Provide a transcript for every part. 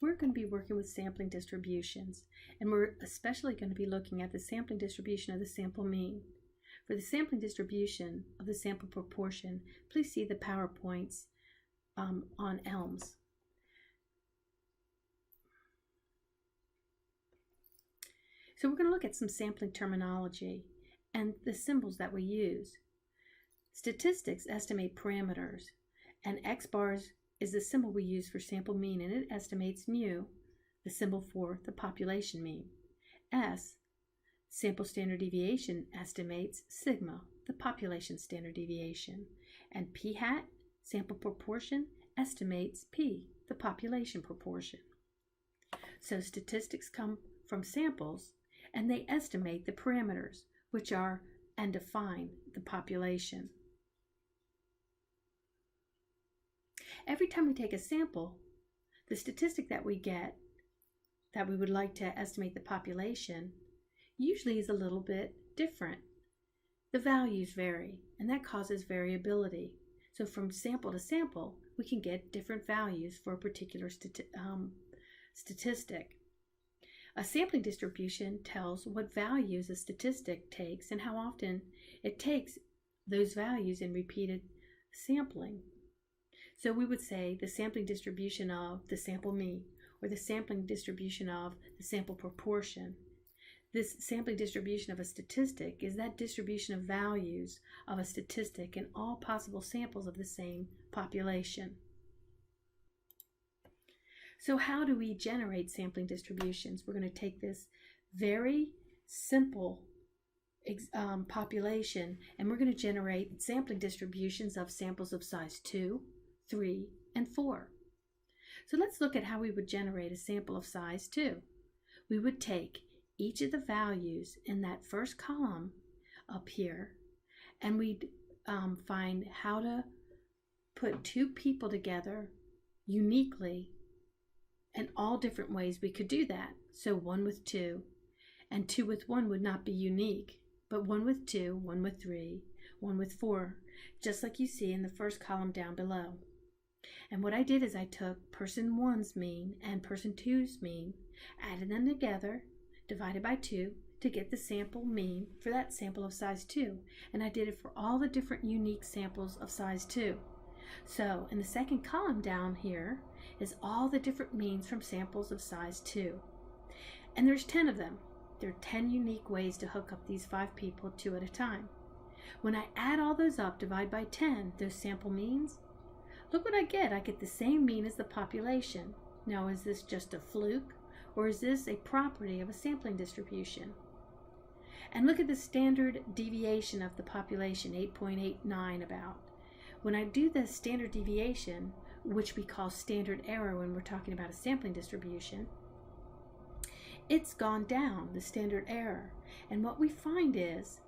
we're going to be working with sampling distributions, and we're especially going to be looking at the sampling distribution of the sample mean. For the sampling distribution of the sample proportion, please see the PowerPoints on ELMS. So we're going to look at some sampling terminology and the symbols that we use. Statistics estimate parameters, and X bars is the symbol we use for sample mean, and it estimates mu, the symbol for the population mean. S, sample standard deviation, estimates sigma, the population standard deviation. And P hat, sample proportion, estimates P, the population proportion. So statistics come from samples, and they estimate the parameters, which are and define the population. Every time we take a sample, the statistic that we get that we would like to estimate the population usually is a little bit different. The values vary, and that causes variability. So from sample to sample, we can get different values for a particular statistic. A sampling distribution tells what values a statistic takes and how often it takes those values in repeated sampling. So we would say the sampling distribution of the sample mean, or the sampling distribution of the sample proportion. This sampling distribution of a statistic is that distribution of values of a statistic in all possible samples of the same population. So how do we generate sampling distributions? We're going to take this very simple population, and we're going to generate sampling distributions of samples of size 2, 3, and 4. So let's look at how we would generate a sample of size 2. We would take each of the values in that first column up here, and we'd find how to put two people together uniquely, and all different ways we could do that. So 1 with 2, and 2 with 1 would not be unique, but 1 with 2, 1 with 3, 1 with 4, just like you see in the first column down below. And what I did is I took person 1's mean and person 2's mean, added them together, divided by 2 to get the sample mean for that sample of size 2. And I did it for all the different unique samples of size 2. So in the second column down here is all the different means from samples of size 2. And there's 10 of them. There are 10 unique ways to hook up these 5 people 2 at a time. When I add all those up, divide by 10, those sample means, look what I get. I get the same mean as the population. Now, is this just a fluke, or is this a property of a sampling distribution? And look at the standard deviation of the population, 8.89 about. When I do the standard deviation, which we call standard error when we're talking about a sampling distribution, it's gone down, the standard error. And what we find is,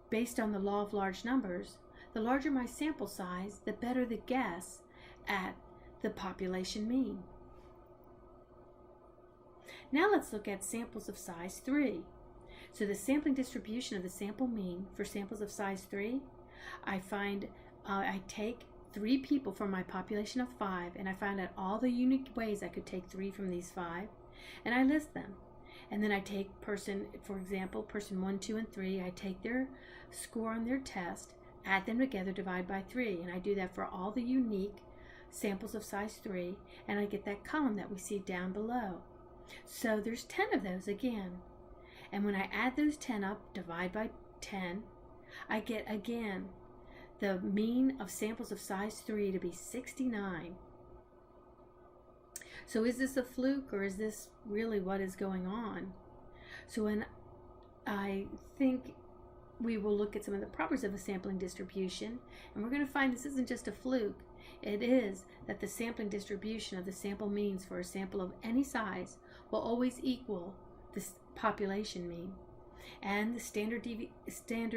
based on the law of large numbers, the larger my sample size, the better the guess at the population mean. Now let's look at samples of size 3. So the sampling distribution of the sample mean for samples of size 3, I take 3 people from my population of 5, and I find out all the unique ways I could take 3 from these 5, and I list them. And then I take for example, person 1, 2, and 3, I take their score on their test, add them together, divide by 3, and I do that for all the unique samples of size 3, and I get that column that we see down below. So there's 10 of those again. And when I add those 10 up, divide by 10, I get again the mean of samples of size 3 to be 69. So is this a fluke, or is this really what is going on? So when I think we will look at some of the properties of a sampling distribution, and we're going to find this isn't just a fluke. It is that the sampling distribution of the sample means for a sample of any size will always equal the population mean. And the standard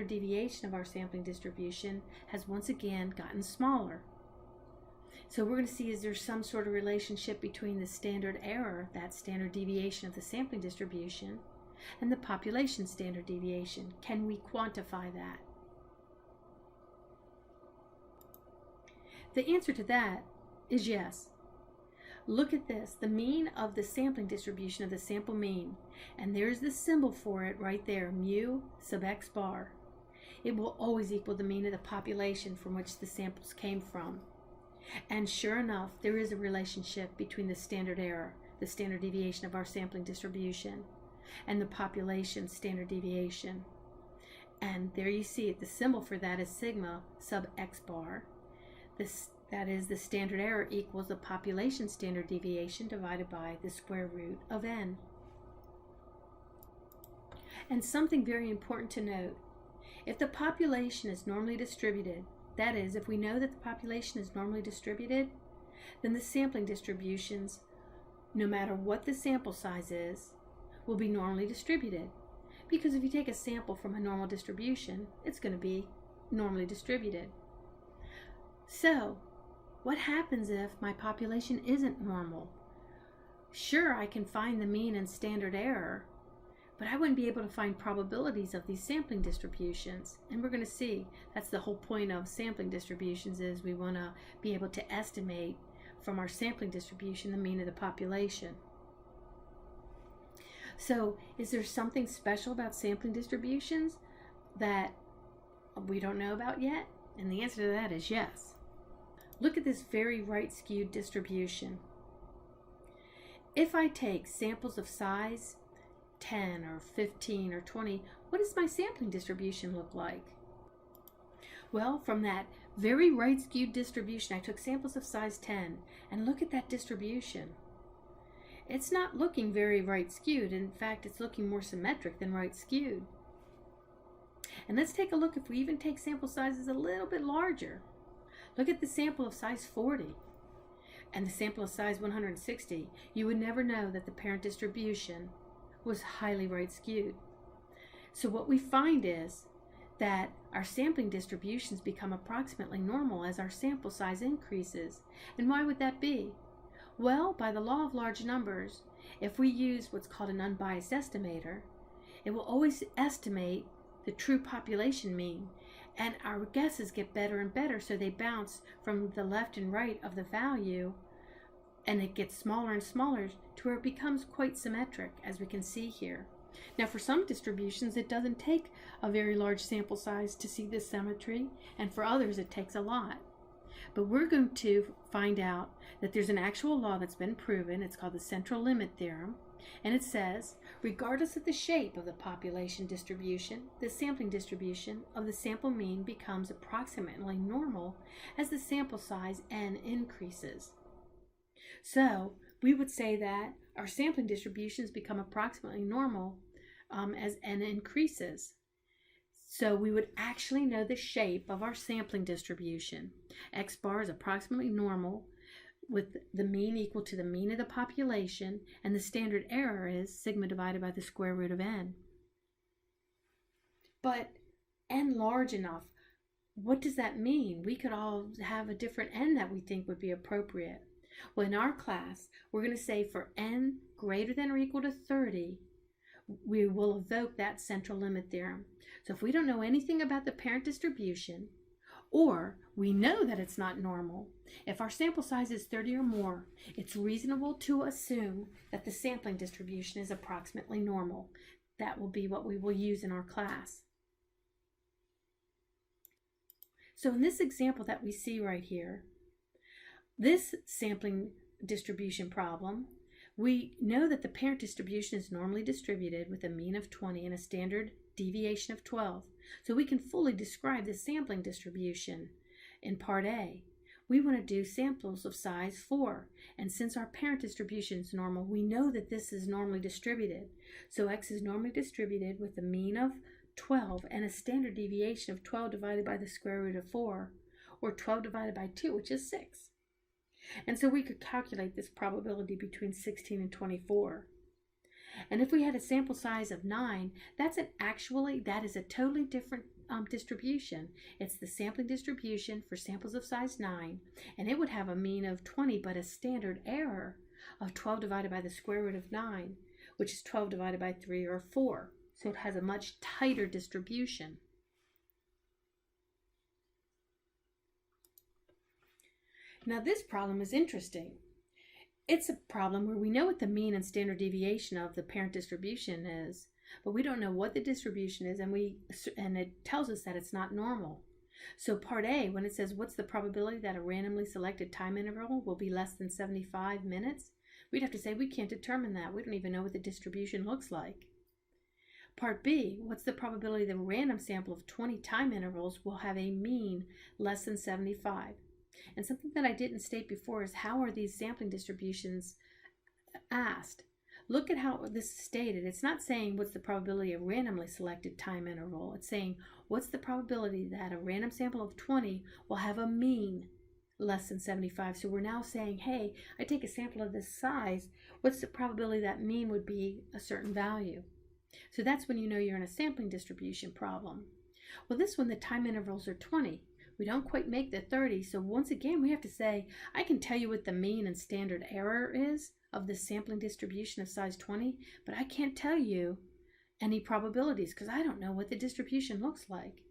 deviation of our sampling distribution has once again gotten smaller. So we're going to see, is there some sort of relationship between the standard error, that standard deviation of the sampling distribution, and the population standard deviation? Can we quantify that? The answer to that is yes. Look at this, the mean of the sampling distribution of the sample mean. And there's the symbol for it right there, mu sub x bar. It will always equal the mean of the population from which the samples came from. And sure enough, there is a relationship between the standard error, the standard deviation of our sampling distribution, and the population standard deviation. And there you see it, the symbol for that is sigma sub x bar. That is, the standard error equals the population standard deviation divided by the square root of n. And something very important to note, if the population is normally distributed, that is, if we know that the population is normally distributed, then the sampling distributions, no matter what the sample size is, will be normally distributed. Because if you take a sample from a normal distribution, it's going to be normally distributed. So, what happens if my population isn't normal? Sure, I can find the mean and standard error, but I wouldn't be able to find probabilities of these sampling distributions. And we're going to see that's the whole point of sampling distributions, is we want to be able to estimate from our sampling distribution the mean of the population. So is there something special about sampling distributions that we don't know about yet? And the answer to that is yes. Look at this very right-skewed distribution. If I take samples of size 10 or 15 or 20, what does my sampling distribution look like? Well, from that very right-skewed distribution, I took samples of size 10, and look at that distribution. It's not looking very right-skewed. In fact, it's looking more symmetric than right-skewed. And let's take a look if we even take sample sizes a little bit larger. Look at the sample of size 40 and the sample of size 160. You would never know that the parent distribution was highly right-skewed. So what we find is that our sampling distributions become approximately normal as our sample size increases. And why would that be? Well, by the law of large numbers, if we use what's called an unbiased estimator, it will always estimate the true population mean, and our guesses get better and better, so they bounce from the left and right of the value, and it gets smaller and smaller to where it becomes quite symmetric, as we can see here. Now, for some distributions, it doesn't take a very large sample size to see this symmetry, and for others, it takes a lot. But we're going to find out that there's an actual law that's been proven. It's called the central limit theorem. And it says, regardless of the shape of the population distribution, the sampling distribution of the sample mean becomes approximately normal as the sample size n increases. So we would say that our sampling distributions become approximately normal as n increases. So we would actually know the shape of our sampling distribution. X bar is approximately normal with the mean equal to the mean of the population, and the standard error is sigma divided by the square root of n. But n large enough, what does that mean? We could all have a different n that we think would be appropriate. Well, in our class, we're going to say for n greater than or equal to 30, we will evoke that central limit theorem. So if we don't know anything about the parent distribution, or we know that it's not normal, if our sample size is 30 or more, it's reasonable to assume that the sampling distribution is approximately normal. That will be what we will use in our class. So in this example that we see right here, this sampling distribution problem, we know that the parent distribution is normally distributed with a mean of 20 and a standard deviation of 12. So we can fully describe the sampling distribution in part A. We want to do samples of size 4. And since our parent distribution is normal, we know that this is normally distributed. So X is normally distributed with a mean of 12 and a standard deviation of 12 divided by the square root of 4, or 12 divided by 2, which is 6. And so we could calculate this probability between 16 and 24. And if we had a sample size of 9, that is a totally different distribution. It's the sampling distribution for samples of size 9, and it would have a mean of 20, but a standard error of 12 divided by the square root of 9, which is 12 divided by 3, or 4. So it has a much tighter distribution. Now this problem is interesting. It's a problem where we know what the mean and standard deviation of the parent distribution is, but we don't know what the distribution is, and it tells us that it's not normal. So part A, when it says what's the probability that a randomly selected time interval will be less than 75 minutes, we'd have to say we can't determine that. We don't even know what the distribution looks like. Part B, what's the probability that a random sample of 20 time intervals will have a mean less than 75? And something that I didn't state before is how are these sampling distributions asked? Look at how this is stated. It's not saying what's the probability of randomly selected time interval. It's saying what's the probability that a random sample of 20 will have a mean less than 75. So we're now saying, hey, I take a sample of this size. What's the probability that mean would be a certain value? So that's when you know you're in a sampling distribution problem. Well, this one, the time intervals are 20. We don't quite make the 30. So once again, we have to say, I can tell you what the mean and standard error is of the sampling distribution of size 20, but I can't tell you any probabilities because I don't know what the distribution looks like.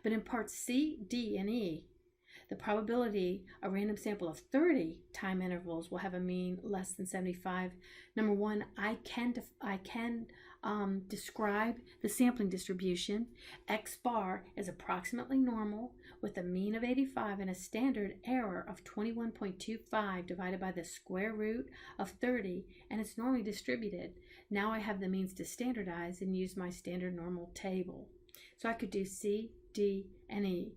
But in parts C, D, and E, the probability a random sample of 30 time intervals will have a mean less than 75. Number one, I can describe the sampling distribution. X bar is approximately normal with a mean of 85 and a standard error of 21.25 divided by the square root of 30, and it's normally distributed. Now I have the means to standardize and use my standard normal table. So I could do C, D, and E.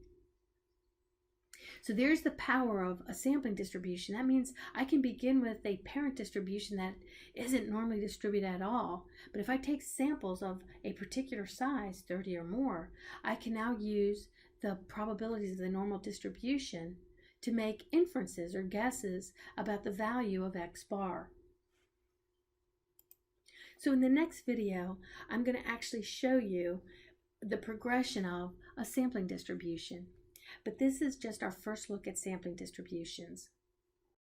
So there's the power of a sampling distribution. That means I can begin with a parent distribution that isn't normally distributed at all. But if I take samples of a particular size, 30 or more, I can now use the probabilities of the normal distribution to make inferences or guesses about the value of X bar. So in the next video, I'm going to actually show you the progression of a sampling distribution. But this is just our first look at sampling distributions.